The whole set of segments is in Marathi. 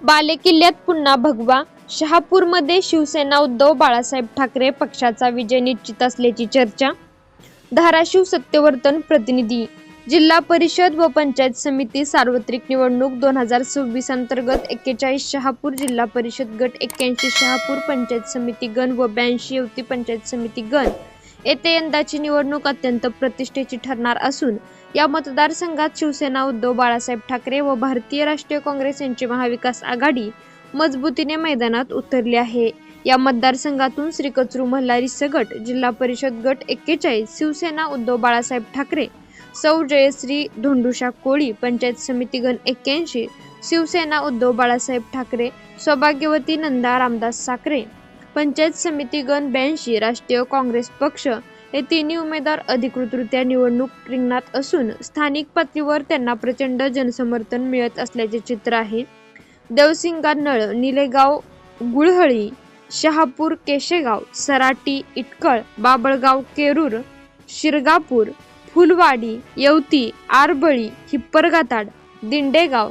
बालेकिल्ल्यात पुन्हा भगवा, शहापूरमध्ये शिवसेना उद्धव बाळासाहेब ठाकरे पक्षाचा विजय निश्चित असल्याची चर्चा. धाराशिव सत्यवर्तन प्रतिनिधी. जिल्हा परिषद व पंचायत समिती सार्वत्रिक निवडणूक 2026 अंतर्गत 41 शहापूर जिल्हा परिषद गट, 81 शहापूर पंचायत समिती गण व 82 येवती पंचायत समिती गण येथे यंदाची निवडणूक अत्यंत प्रतिष्ठेची ठरणार असून या मतदारसंघात शिवसेना उद्धव बाळासाहेब ठाकरे व भारतीय राष्ट्रीय काँग्रेस यांची महाविकास आघाडी मजबूतीने मैदानात उतरली आहे. या मतदारसंघातून श्री कचरू मल्हारी सगट जिल्हा परिषद गट 41, शिवसेना उद्धव बाळासाहेब ठाकरे, सौ जयश्री धोंडुशा कोळी पंचायत समिती गण 81, शिवसेना उद्धव बाळासाहेब ठाकरे, सौभाग्यवती नंदा रामदास साखरे पंचायत समिती गण 82, राष्ट्रीय काँग्रेस पक्ष हे तिन्ही उमेदवार अधिकृतरित्या निवडणूक रिंगणात असून स्थानिक पातळीवर त्यांना प्रचंड जनसमर्थन मिळत असल्याचे चित्र आहे. देवसिंगा नळ, निलेगाव, गुळहळी, शहापूर, केशेगाव, सराटी, इटकळ, बाबळगाव, केरूर, शिरगापूर, फुलवाडी, येवती, आरबळी, हिप्परगाताड, दिंडेगाव,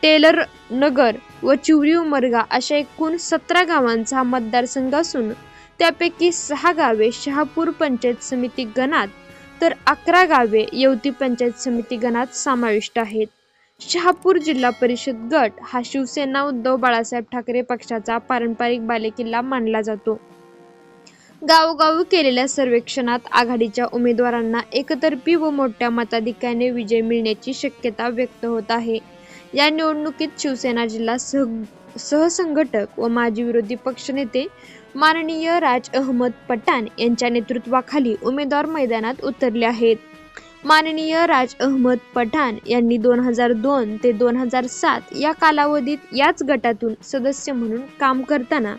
टेलर नगर व चिवरी उमरगा अशा एकूण 17 गावांचा हा मतदारसंघ असून त्यापैकी 6 गावे शहापूर पंचायत समिती गणात तर 11 गावे येवती पंचायत समिती गणात समाविष्ट आहेत. शहापूर जिल्हा परिषद गट हा शिवसेना उद्धव बाळासाहेब ठाकरे पक्षाचा पारंपरिक बालेकिल्ला मानला जातो. गावोगावी केलेल्या सर्वेक्षणात आघाडीच्या उमेदवारांना एकतर्फी व मोठ्या मताधिक्याने विजय मिळण्याची शक्यता व्यक्त होत आहे. या निवडणुकीत शिवसेना जिल्हा सहसंघटक व माजी विरोधी पक्षनेते माननीय राज अहमद पठाण यांच्या नेतृत्वाखाली उमेदवार मैदानात उतरले आहेत. माननीय राज अहमद पठाण यांनी 2002 ते 2007 या कालावधीत याच गटातून सदस्य म्हणून काम करताना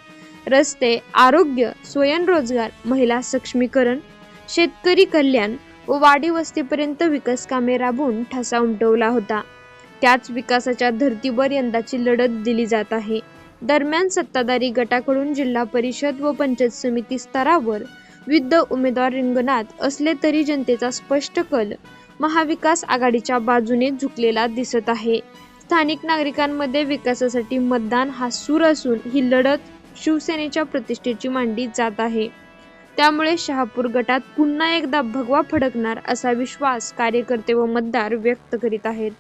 रस्ते, आरोग्य, स्वयंरोजगार, महिला सक्षमीकरण, शेतकरी कल्याण व वाडी वस्तीपर्यंत विकास कामे राबवून ठसा उमटवला होता. त्याच विकासाच्या धर्तीवर यंदाची लढत दिली जात आहे. दरम्यान सत्ताधारी गटाकडून जिल्हा परिषद व पंचायत समिती स्तरावर विविध उमेदवार रिंगणात असले तरी जनतेचा स्पष्ट कल महाविकास आघाडीच्या बाजूने झुकलेला दिसत आहे. स्थानिक नागरिकांमध्ये विकासासाठी मतदान हा सूर असून ही लढत शिवसेनेच्या प्रतिष्ठेची मानली जात आहे. त्यामुळे शहापूर गटात पुन्हा एकदा भगवा फडकणार असा विश्वास कार्यकर्ते व मतदार व्यक्त करीत आहेत.